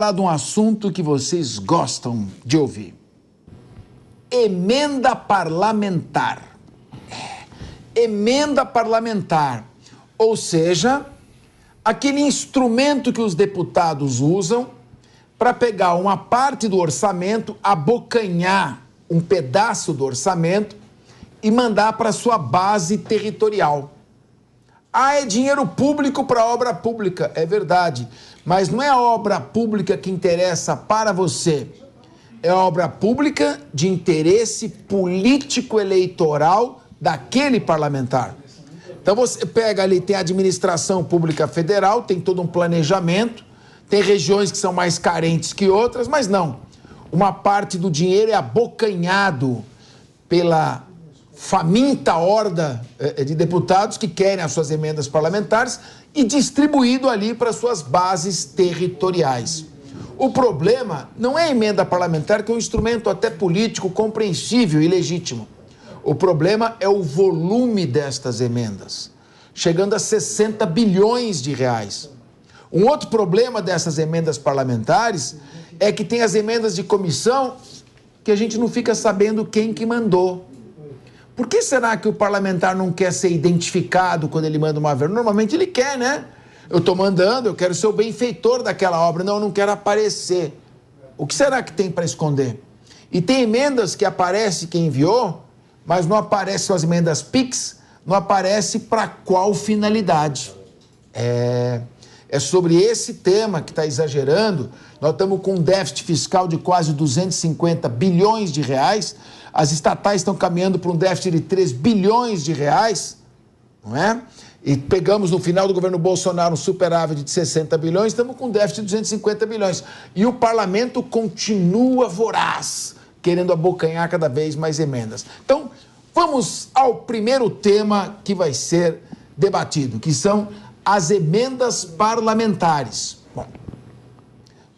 Falar de um assunto que vocês gostam de ouvir. Emenda parlamentar. Emenda parlamentar, ou seja, aquele instrumento que os deputados usam para pegar uma parte do orçamento, abocanhar um pedaço do orçamento e mandar para sua base territorial. Ah, é dinheiro público para obra pública, é verdade, mas não é a obra pública que interessa para você, é a obra pública de interesse político-eleitoral daquele parlamentar. Então você pega ali, tem a administração pública federal, tem todo um planejamento, tem regiões que são mais carentes que outras, mas não. Uma parte do dinheiro é abocanhado pela faminta horda de deputados que querem as suas emendas parlamentares e distribuído ali para suas bases territoriais. O problema não é a emenda parlamentar, que é um instrumento até político compreensível e legítimo. O problema é o volume destas emendas, chegando a 60 bilhões de reais. Um outro problema dessas emendas parlamentares é que tem as emendas de comissão que a gente não fica sabendo quem que mandou. Por que será que o parlamentar não quer ser identificado quando ele manda uma verba? Normalmente ele quer, né? Eu estou mandando, eu quero ser o benfeitor daquela obra. Não, eu não quero aparecer. O que será que tem para esconder? E tem emendas que aparece quem enviou, mas não aparecem as emendas PIX, não aparece para qual finalidade. É sobre esse tema que está exagerando. Nós estamos com um déficit fiscal de quase 250 bilhões de reais. As estatais estão caminhando para um déficit de 3 bilhões de reais, não é? E pegamos no final do governo Bolsonaro um superávit de 60 bilhões, estamos com um déficit de 250 bilhões. E o parlamento continua voraz, querendo abocanhar cada vez mais emendas. Então, vamos ao primeiro tema que vai ser debatido, que são as emendas parlamentares. Bom,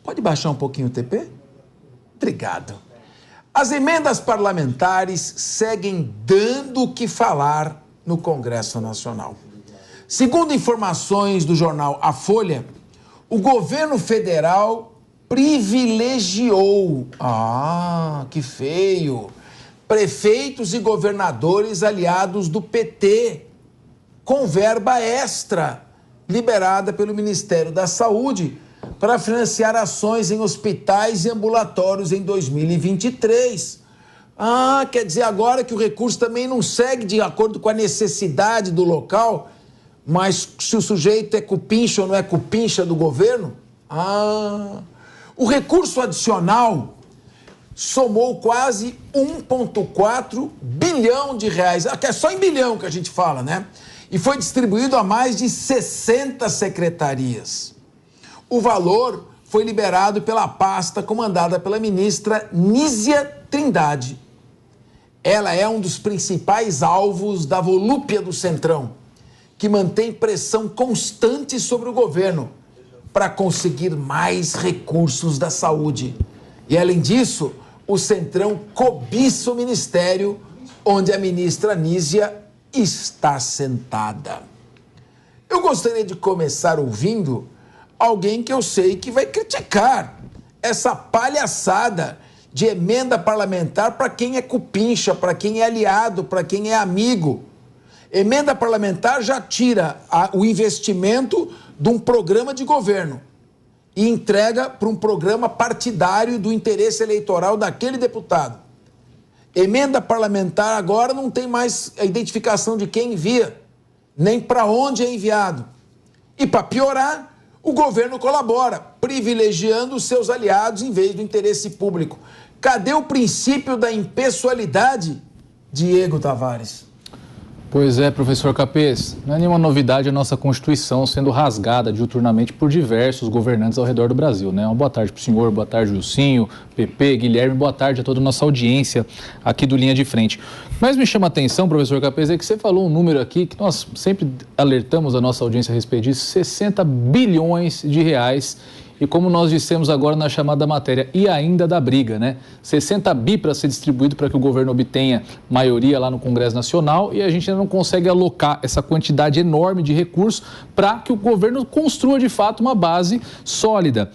pode baixar um pouquinho o TP? Obrigado. As emendas parlamentares seguem dando o que falar no Congresso Nacional. Segundo informações do jornal A Folha, o governo federal privilegiou, que feio, prefeitos e governadores aliados do PT, com verba extra, liberada pelo Ministério da Saúde, para financiar ações em hospitais e ambulatórios em 2023. Quer dizer agora que o recurso também não segue de acordo com a necessidade do local, mas se o sujeito é cupincha ou não é cupincha do governo? O recurso adicional somou quase 1,4 bilhão de reais, que é só em bilhão que a gente fala, né? E foi distribuído a mais de 60 secretarias. O valor foi liberado pela pasta comandada pela ministra Nízia Trindade. Ela é um dos principais alvos da volúpia do Centrão, que mantém pressão constante sobre o governo para conseguir mais recursos da saúde. E, além disso, o Centrão cobiça o ministério onde a ministra Nízia está sentada. Eu gostaria de começar ouvindo alguém que eu sei que vai criticar essa palhaçada de emenda parlamentar para quem é cupincha, para quem é aliado, para quem é amigo. Emenda parlamentar já tira o investimento de um programa de governo e entrega para um programa partidário do interesse eleitoral daquele deputado. Emenda parlamentar agora não tem mais a identificação de quem envia, nem para onde é enviado. E para piorar, o governo colabora, privilegiando os seus aliados em vez do interesse público. Cadê o princípio da impessoalidade, Diego Tavares? Pois é, professor Capês, não é nenhuma novidade a nossa Constituição sendo rasgada diuturnamente por diversos governantes ao redor do Brasil, né? Uma boa tarde para o senhor, boa tarde, Wilsinho, Pepe, Guilherme, boa tarde a toda a nossa audiência aqui do Linha de Frente. Mas me chama a atenção, professor Capês, é que você falou um número aqui que nós sempre alertamos a nossa audiência a respeito disso, 60 bilhões de reais E como nós dissemos agora na chamada matéria, e ainda da briga, né? 60 bi para ser distribuído para que o governo obtenha maioria lá no Congresso Nacional, e a gente ainda não consegue alocar essa quantidade enorme de recursos para que o governo construa de fato uma base sólida.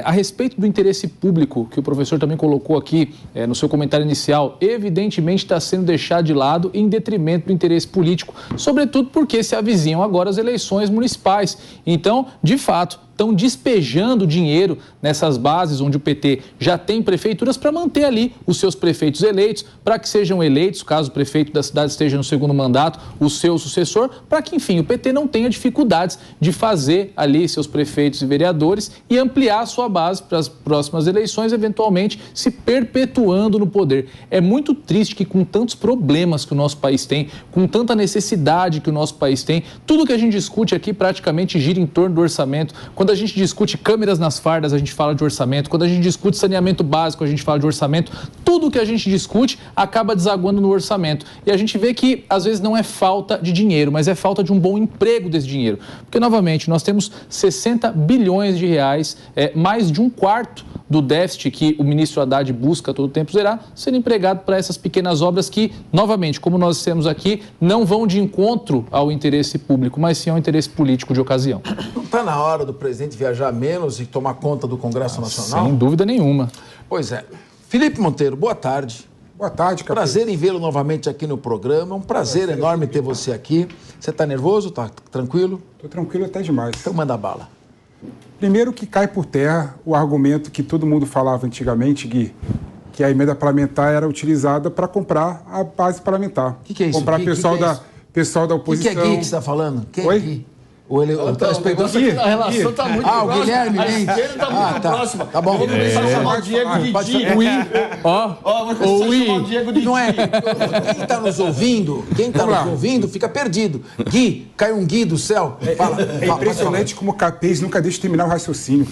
A respeito do interesse público, que o professor também colocou aqui no seu comentário inicial, evidentemente está sendo deixado de lado em detrimento do interesse político, sobretudo porque se avizinham agora as eleições municipais. Então, de fato, estão despejando dinheiro nessas bases onde o PT já tem prefeituras para manter ali os seus prefeitos eleitos, para que sejam eleitos, caso o prefeito da cidade esteja no segundo mandato, o seu sucessor, para que, enfim, o PT não tenha dificuldades de fazer ali seus prefeitos e vereadores e ampliar a sua base para as próximas eleições, eventualmente se perpetuando no poder. É muito triste que, com tantos problemas que o nosso país tem, com tanta necessidade que o nosso país tem, tudo que a gente discute aqui praticamente gira em torno do orçamento. Quando a gente discute câmeras nas fardas, a gente fala de orçamento. Quando a gente discute saneamento básico, a gente fala de orçamento. Tudo que a gente discute acaba desaguando no orçamento. E a gente vê que, às vezes, não é falta de dinheiro, mas é falta de um bom emprego desse dinheiro. Porque, novamente, nós temos 60 bilhões de reais, mais de um quarto do déficit que o ministro Haddad busca todo o tempo zerar, sendo empregado para essas pequenas obras que, novamente, como nós dissemos aqui, não vão de encontro ao interesse público, mas sim ao interesse político de ocasião. Não está na hora do presidente viajar menos e tomar conta do Congresso Nacional? Sem dúvida nenhuma. Pois é. Felipe Monteiro, boa tarde. Boa tarde, Capês. Prazer em vê-lo novamente aqui no programa. Um prazer enorme ter você aqui. Você está nervoso? Está tranquilo? Estou tranquilo até demais. Então manda bala. Primeiro que cai por terra o argumento que todo mundo falava antigamente, Gui, que a emenda parlamentar era utilizada para comprar a base parlamentar. O que é isso? Comprar pessoal da oposição. O que é Gui que você está falando? Quem Oi? é Gui? O telespectador. A relação está muito próxima. O Guilherme a esquerda está muito próxima. Tá bom. Vamos começar a chamar o Diego de Di. Vamos começar a chamar o Diego de Di. Não é? Quem está nos ouvindo, fica perdido. Gui, cai um Gui do céu. É impressionante como o Capês nunca deixa de terminar o raciocínio.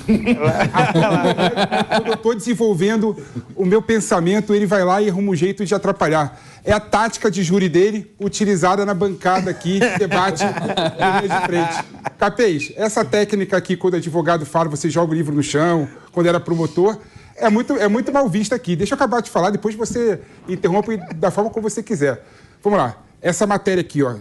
Quando eu estou desenvolvendo o meu pensamento, ele vai lá e arruma um jeito de atrapalhar. É a tática de júri dele utilizada na bancada aqui, debate de frente. Capês, essa técnica aqui, quando o advogado fala, você joga o livro no chão, quando era promotor, é muito mal vista aqui. Deixa eu acabar de falar, depois você interrompe da forma como você quiser. Vamos lá. Essa matéria aqui, ó,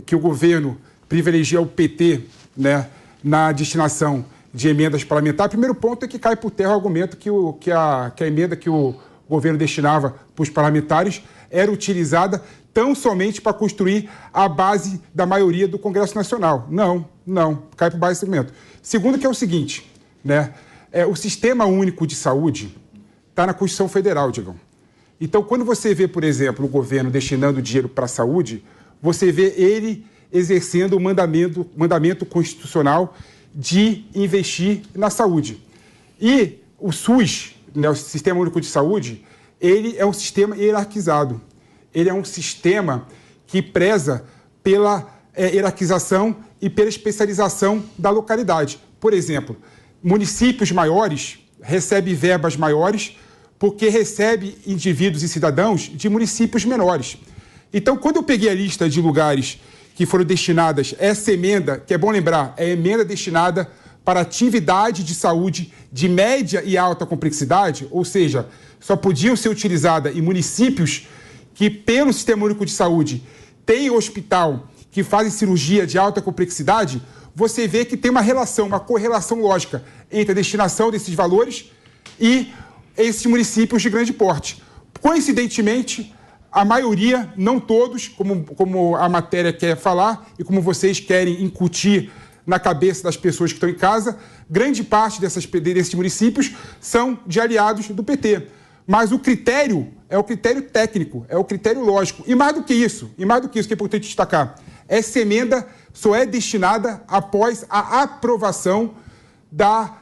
que o governo privilegia o PT, né, na destinação de emendas parlamentares. Primeiro ponto é que cai por terra o argumento que a emenda que o governo destinava para os parlamentares era utilizada tão somente para construir a base da maioria do Congresso Nacional. Não, cai por baixo desse argumento. Segundo, que é o seguinte, né? O Sistema Único de Saúde está na Constituição Federal, Digão. Então, quando você vê, por exemplo, o governo destinando dinheiro para a saúde, você vê ele exercendo o mandamento constitucional de investir na saúde. E o SUS, né, o Sistema Único de Saúde, ele é um sistema hierarquizado. Ele é um sistema que preza pela hierarquização e pela especialização da localidade. Por exemplo, municípios maiores recebem verbas maiores porque recebem indivíduos e cidadãos de municípios menores. Então, quando eu peguei a lista de lugares que foram destinadas, essa emenda, que é bom lembrar, é emenda destinada para atividade de saúde de média e alta complexidade, ou seja, só podiam ser utilizadas em municípios que, pelo Sistema Único de Saúde, tem hospital que fazem cirurgia de alta complexidade, você vê que tem uma correlação lógica entre a destinação desses valores e esses municípios de grande porte. Coincidentemente, a maioria, não todos, como a matéria quer falar e como vocês querem incutir na cabeça das pessoas que estão em casa, grande parte desses municípios são de aliados do PT. Mas o critério é o critério técnico, é o critério lógico. E mais do que isso, que é importante destacar, essa emenda só é destinada após a aprovação da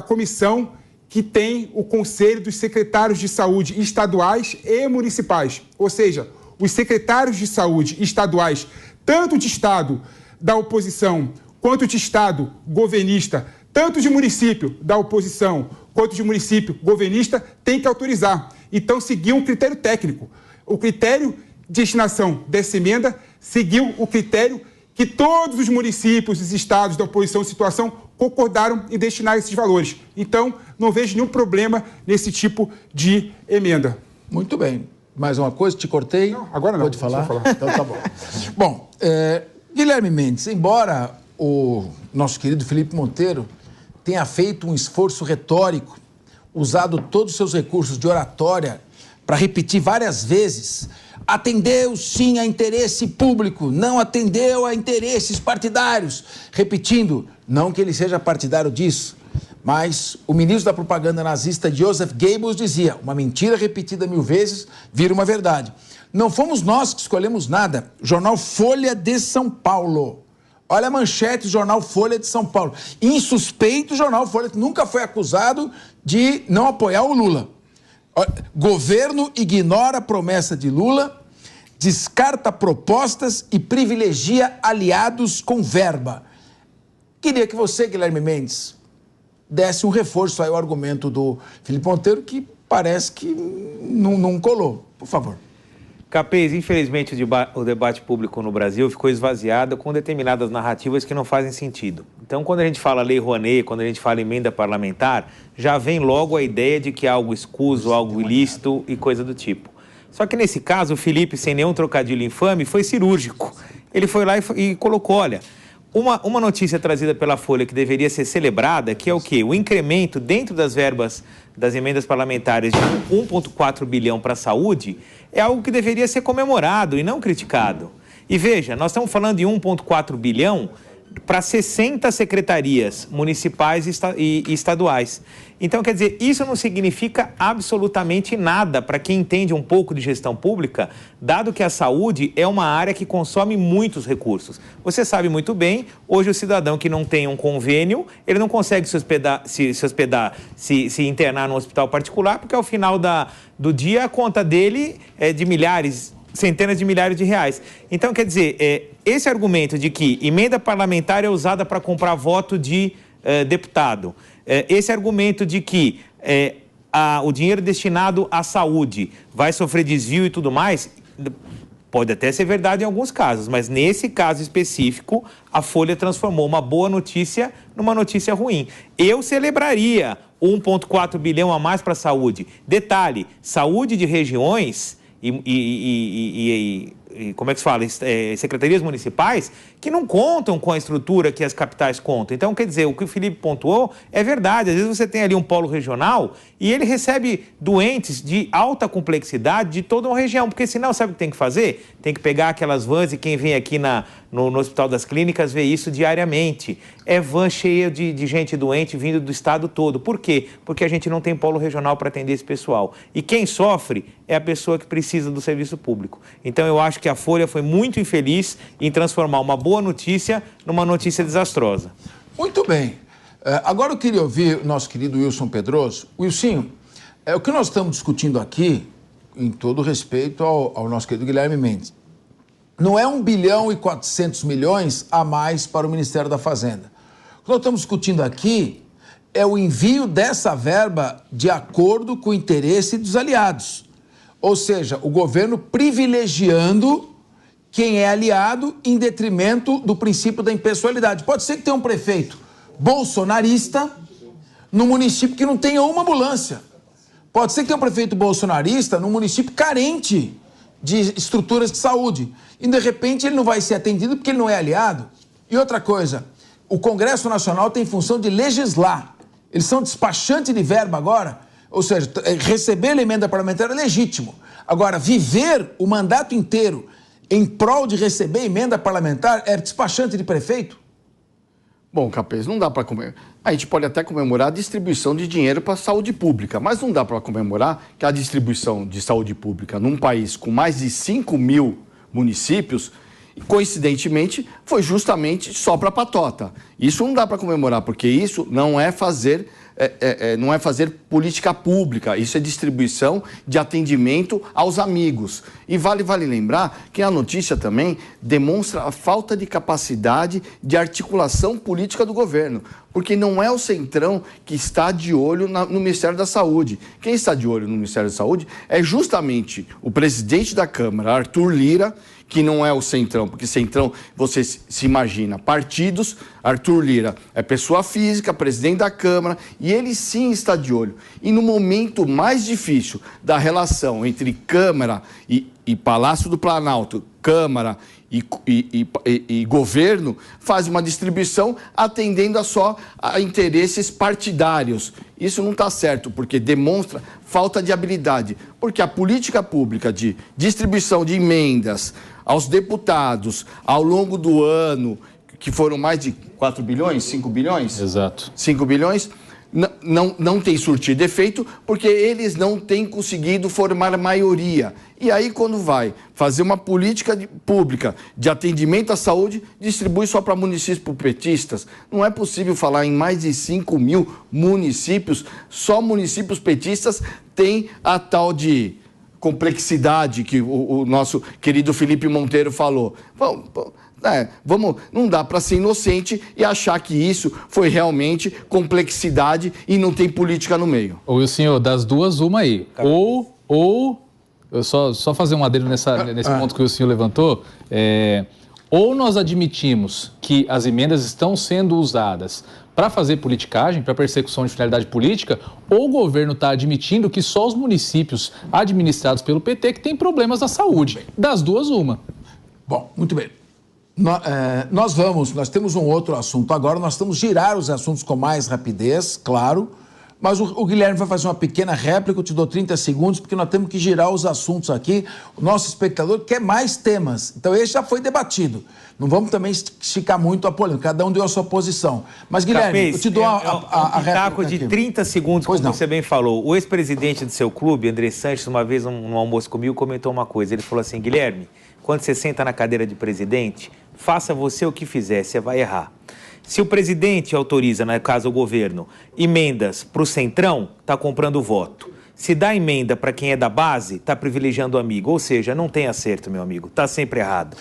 comissão que tem o Conselho dos Secretários de Saúde estaduais e municipais. Ou seja, os secretários de saúde estaduais, tanto de estado da oposição quanto de estado governista, tanto de município da oposição quanto de município governista, tem que autorizar. Então, seguiu um critério técnico. O critério de destinação dessa emenda seguiu o critério que todos os municípios e estados da oposição em situação concordaram em destinar esses valores. Então, não vejo nenhum problema nesse tipo de emenda. Muito bem. Mais uma coisa, te cortei? Não, agora não. Pode falar? Então tá bom. Bom, Guilherme Mendes, embora o nosso querido Felipe Monteiro tenha feito um esforço retórico, usado todos os seus recursos de oratória para repetir várias vezes, atendeu sim a interesse público, não atendeu a interesses partidários, repetindo, não que ele seja partidário disso, mas o ministro da propaganda nazista Joseph Goebbels dizia, uma mentira repetida 1000 vezes vira uma verdade. Não fomos nós que escolhemos nada. Jornal Folha de São Paulo. Olha a manchete do jornal Folha de São Paulo. Insuspeito, o jornal Folha nunca foi acusado de não apoiar o Lula. Governo ignora a promessa de Lula, descarta propostas e privilegia aliados com verba. Queria que você, Guilherme Mendes, desse um reforço aí ao argumento do Felipe Monteiro, que parece que não colou. Por favor. Capês, infelizmente o debate público no Brasil ficou esvaziado com determinadas narrativas que não fazem sentido. Então, quando a gente fala Lei Rouanet, quando a gente fala emenda parlamentar, já vem logo a ideia de que é algo escuso, algo ilícito e coisa do tipo. Só que nesse caso, o Felipe, sem nenhum trocadilho infame, foi cirúrgico. Ele foi lá e colocou, olha, uma notícia trazida pela Folha que deveria ser celebrada, que é o quê? O incremento dentro das verbas das emendas parlamentares de 1,4 bilhão para a saúde é algo que deveria ser comemorado e não criticado. E veja, nós estamos falando de 1,4 bilhão para 60 secretarias municipais e estaduais. Então, quer dizer, isso não significa absolutamente nada para quem entende um pouco de gestão pública, dado que a saúde é uma área que consome muitos recursos. Você sabe muito bem, hoje o cidadão que não tem um convênio, ele não consegue se internar num hospital particular, porque ao final do dia a conta dele é de centenas de milhares de reais. Então, quer dizer, esse argumento de que emenda parlamentar é usada para comprar voto de deputado, esse argumento de que o dinheiro destinado à saúde vai sofrer desvio e tudo mais, pode até ser verdade em alguns casos, mas nesse caso específico, a Folha transformou uma boa notícia numa notícia ruim. Eu celebraria 1,4 bilhão a mais para a saúde. Detalhe, saúde de regiões como é que se fala? Secretarias municipais que não contam com a estrutura que as capitais contam. Então, quer dizer, o que o Felipe pontuou é verdade. Às vezes você tem ali um polo regional e ele recebe doentes de alta complexidade de toda uma região, porque senão sabe o que tem que fazer? Tem que pegar aquelas vans e quem vem aqui no Hospital das Clínicas vê isso diariamente. É van cheia de gente doente vindo do estado todo. Por quê? Porque a gente não tem polo regional para atender esse pessoal. E quem sofre é a pessoa que precisa do serviço público. Então, eu acho que a Folha foi muito infeliz em transformar uma boa notícia numa notícia desastrosa. Muito bem. Agora eu queria ouvir o nosso querido Wilson Pedroso. Wilson, o que nós estamos discutindo aqui, em todo respeito ao nosso querido Guilherme Mendes, não é 1 bilhão e 400 milhões a mais para o Ministério da Fazenda. O que nós estamos discutindo aqui é o envio dessa verba de acordo com o interesse dos aliados. Ou seja, o governo privilegiando quem é aliado em detrimento do princípio da impessoalidade. Pode ser que tenha um prefeito bolsonarista num município que não tenha uma ambulância. Pode ser que tenha um prefeito bolsonarista num município carente de estruturas de saúde. E, de repente, ele não vai ser atendido porque ele não é aliado. E outra coisa, o Congresso Nacional tem função de legislar. Eles são despachantes de verba agora. Ou seja, receber a emenda parlamentar é legítimo. Agora, viver o mandato inteiro em prol de receber emenda parlamentar é despachante de prefeito? Bom, Capês, não dá para comemorar. A gente pode até comemorar a distribuição de dinheiro para a saúde pública, mas não dá para comemorar que a distribuição de saúde pública num país com mais de 5 mil municípios, coincidentemente, foi justamente só para a patota. Isso não dá para comemorar, porque isso não é fazer política pública, isso é distribuição de atendimento aos amigos. E vale lembrar que a notícia também demonstra a falta de capacidade de articulação política do governo. porque não é o Centrão que está de olho no Ministério da Saúde. Quem está de olho no Ministério da Saúde é justamente o presidente da Câmara, Arthur Lira, que não é o Centrão, porque Centrão, você se imagina, partidos, Arthur Lira é pessoa física, presidente da Câmara, e ele sim está de olho. E no momento mais difícil da relação entre Câmara e Palácio do Planalto, Câmara e governo, faz uma distribuição atendendo só a interesses partidários. Isso não está certo, porque demonstra falta de habilidade. Porque a política pública de distribuição de emendas aos deputados ao longo do ano, que foram mais de 4 bilhões, 5 bilhões? Exato. 5 bilhões, não tem surtido efeito, porque eles não têm conseguido formar maioria. E aí, quando vai fazer uma política pública de atendimento à saúde, distribui só para municípios petistas. Não é possível falar em mais de 5 mil municípios, só municípios petistas têm a tal de complexidade que o nosso querido Felipe Monteiro falou. Não dá para ser inocente e achar que isso foi realmente complexidade e não tem política no meio. Ô, senhor, das duas, uma aí. Ou eu só fazer um adendo nesse ponto que o senhor levantou, ou nós admitimos que as emendas estão sendo usadas para fazer politicagem, para persecução de finalidade política, ou o governo está admitindo que só os municípios administrados pelo PT que têm problemas na saúde. Das duas, uma. Bom, muito bem. Nós temos um outro assunto agora, nós vamos girar os assuntos com mais rapidez, claro, mas o Guilherme vai fazer uma pequena réplica, eu te dou 30 segundos, porque nós temos que girar os assuntos aqui. O nosso espectador quer mais temas, então esse já foi debatido. Não vamos também esticar muito a polêmica, cada um deu a sua posição. Mas, Guilherme, Capês, eu te dou a réplica de aqui. 30 segundos, pois como não. você bem falou. O ex-presidente do seu clube, André Sanches, uma vez num almoço comigo, comentou uma coisa. Ele falou assim, Guilherme, quando você senta na cadeira de presidente, faça você o que fizer, você vai errar. Se o presidente autoriza, no caso o governo, emendas para o Centrão, está comprando voto. Se dá emenda para quem é da base, está privilegiando o amigo. Ou seja, não tem acerto, meu amigo. Está sempre errado.